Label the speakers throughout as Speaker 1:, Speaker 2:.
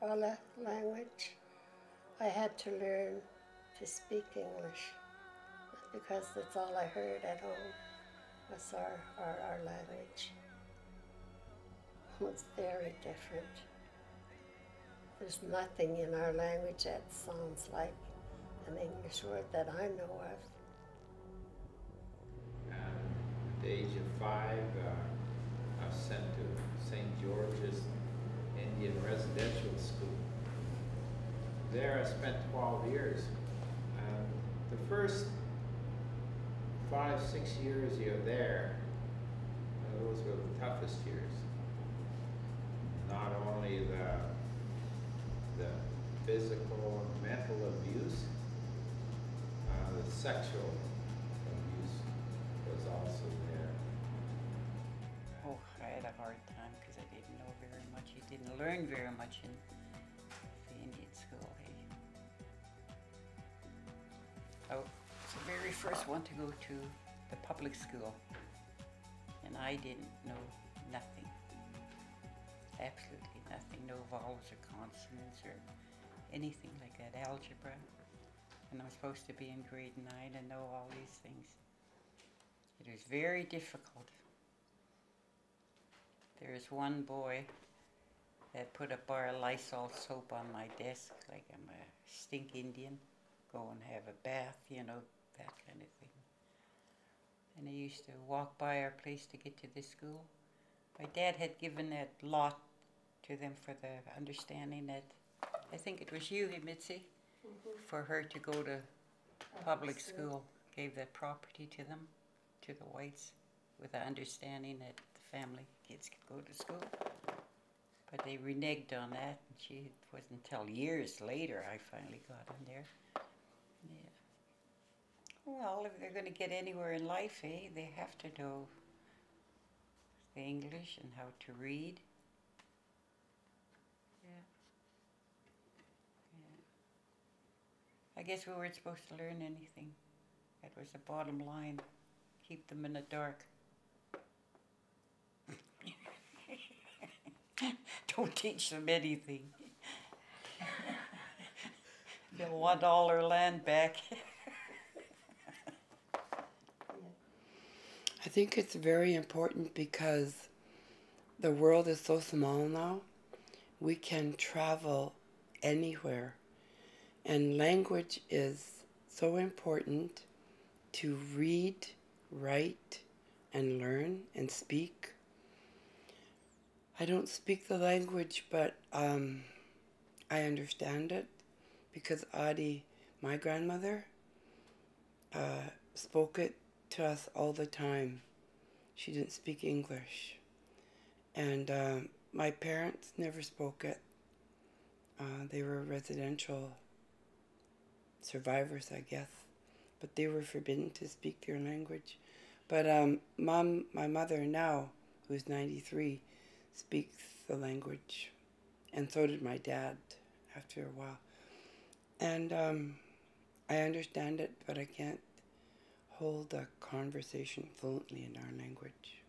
Speaker 1: Kwakwee language, I had to learn to speak English because that's all I heard at home was our language. It's very different. There's nothing in our language that sounds like an English word that I know of.
Speaker 2: At the age of 5, I was sent to St. George's Indian Residential School. There I spent 12 years. The first 5, 6 years you're there, those were the toughest years. Not only the physical and mental abuse, the sexual abuse was also there.
Speaker 3: Oh, I had a hard time because I didn't know very much. I didn't learn very much in the Indian school. I was the very first one to go to the public school, and I didn't know nothing. Absolutely nothing. No vowels or consonants or anything like that. Algebra. And I'm supposed to be in grade 9 and know all these things. It was very difficult. There was one boy that put a bar of Lysol soap on my desk like I'm a stink Indian. Go and have a bath, you know, that kind of thing. And I used to walk by our place to get to the school. My dad had given that lot to them for the understanding that, I think it was you, Mitzi, for her to go to public school. Gave that property to them, to the whites, with the understanding that the family kids could go to school. But they reneged on that, and it wasn't until years later I finally got in there. Yeah. Well, if they're going to get anywhere in life, they have to know the English and how to read. Yeah. I guess we weren't supposed to learn anything. That was the bottom line. Keep them in the dark. Don't teach them anything. They'll want all their land back.
Speaker 4: I think it's very important because the world is so small now. We can travel anywhere. And language is so important to read, write, and learn and speak. I don't speak the language, but I understand it because Adi, my grandmother, spoke it to us all the time. She didn't speak English. And my parents never spoke it. They were residential survivors, I guess, but they were forbidden to speak their language. But my mother now, who's 93, speaks the language, and so did my dad after a while. And I understand it, but I can't hold a conversation fluently in our language.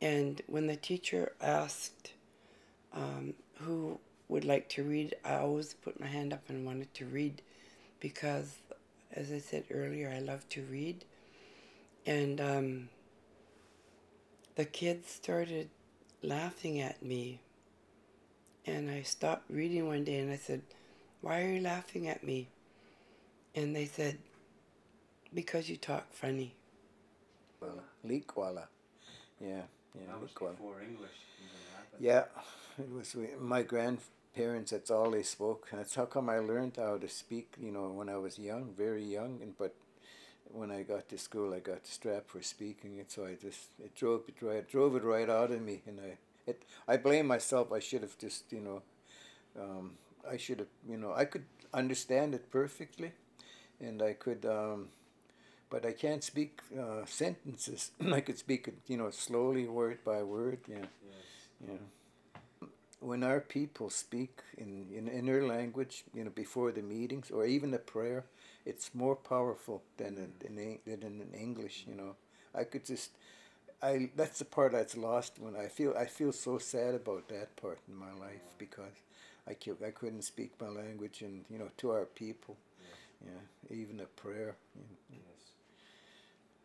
Speaker 4: And when the teacher asked who would like to read, I always put my hand up and wanted to read because, as I said earlier, I love to read. And the kids started laughing at me. And I stopped reading one day and I said, "Why are you laughing at me?" And they said, "Because you talk funny."
Speaker 5: Likwala. Yeah.
Speaker 6: That was
Speaker 5: Likwala.
Speaker 6: before English.
Speaker 5: Yeah, it was my grandparents, that's all they spoke. That's how come I learned how to speak, when I was young, very young. But when I got to school, I got strapped for speaking it, so it drove it right out of me. And I blame myself. I should have just, I could understand it perfectly, and I could, but I can't speak sentences. I could speak it, slowly, word by word. Yeah.
Speaker 6: Yes.
Speaker 5: Yeah. When our people speak in their language, before the meetings or even a prayer, it's more powerful than in English. that's the part that's lost when I feel so sad about that part in my life because I couldn't speak my language and to our people, even a prayer.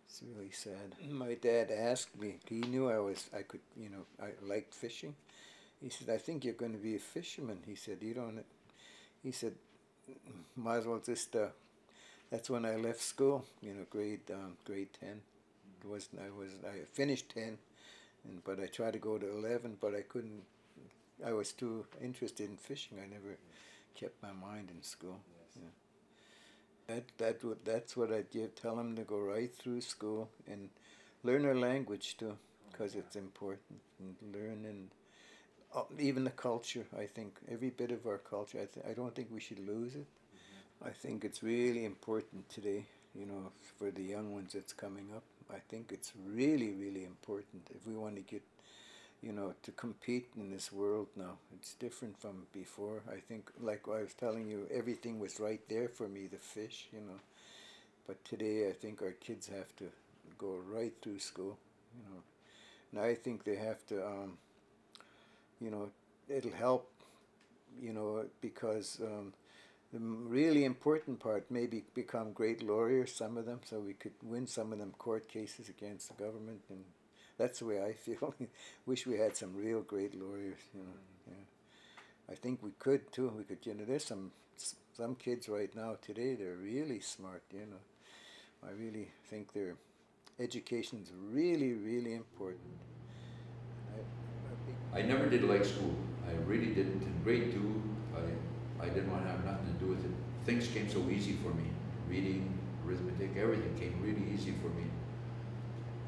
Speaker 5: It's really sad. My dad asked me. He knew I could I liked fishing. He said, "I think you're going to be a fisherman." He said, "You don't." He said, "Might as well just." That's when I left school. Grade 10. I finished 10, but I tried to go to 11, but I couldn't. I was too interested in fishing. I never kept my mind in school. That's what I'd tell them to go right through school and learn our language too, because it's important, and learn and even the culture. I think every bit of our culture. I don't think we should lose it. I think it's really important today, for the young ones that's coming up. I think it's really, really important if we want to get, to compete in this world now. It's different from before. I think, like I was telling you, everything was right there for me, the fish, But today I think our kids have to go right through school, And I think they have to, it'll help, because the really important part, maybe become great lawyers, some of them, so we could win some of them court cases against the government, and that's the way I feel. Wish we had some real great lawyers, I think we could too. We could, there's some kids right now today, they're really smart, I really think their education's really, really important.
Speaker 6: I never did like school. I really didn't. In grade 2, I didn't want to have nothing to do with it. Things came so easy for me. Reading, arithmetic, everything came really easy for me.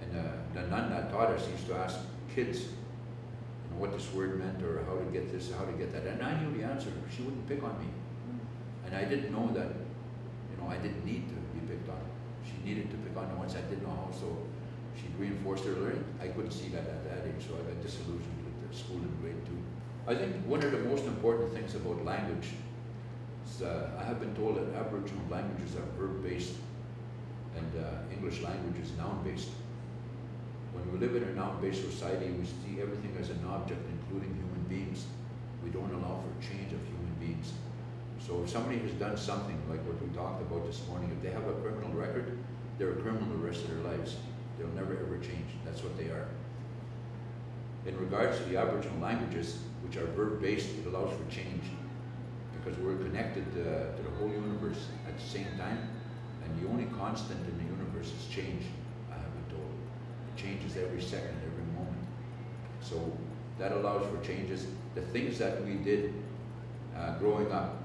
Speaker 6: And the nun that taught us used to ask kids what this word meant or how to get this, how to get that. And I knew the answer. She wouldn't pick on me. And I didn't know that, I didn't need to be picked on. She needed to pick on me once I didn't know how, so she reinforced her learning. I couldn't see that at that age, so I got disillusioned with the school in grade 2. I think one of the most important things about language is I have been told that Aboriginal languages are verb-based and English language is noun-based. When we live in a noun-based society, we see everything as an object, including human beings. We don't allow for change of human beings. So if somebody has done something like what we talked about this morning, if they have a criminal record, they're a criminal the rest of their lives. They'll never ever change. That's what they are. In regards to the Aboriginal languages, which are verb-based, it allows for change because we're connected to the whole universe at the same time, and the only constant in the universe is change, I have been told. It changes every second, every moment. So that allows for changes. The things that we did growing up,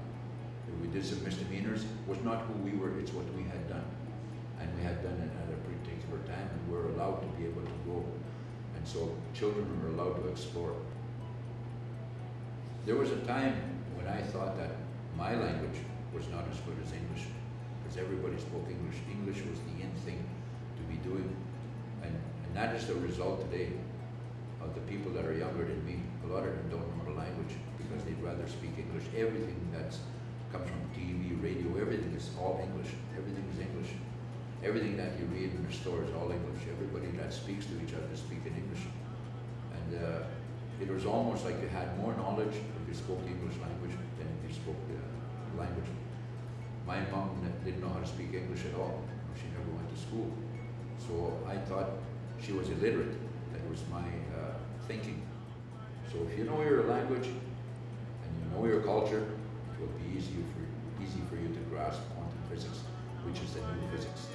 Speaker 6: if we did some misdemeanors, was not who we were, it's what we had done. And we had done it at a particular time, and we're allowed to be able to grow. And so children are allowed to explore. There was a time when I thought that my language was not as good as English, because everybody spoke English. English was the in thing to be doing. And that is the result today of the people that are younger than me. A lot of them don't know the language because they'd rather speak English. Everything that comes from TV, radio, everything is all English. Everything is English. Everything that you read in the store is all English. Everybody that speaks to each other speaks in English. And it was almost like you had more knowledge if you spoke the English language than if you spoke the language. My mom didn't know how to speak English at all. She never went to school. So I thought she was illiterate. That was my thinking. So if you know your language and you know your culture, it will be easy for you to grasp quantum physics, which is the new physics.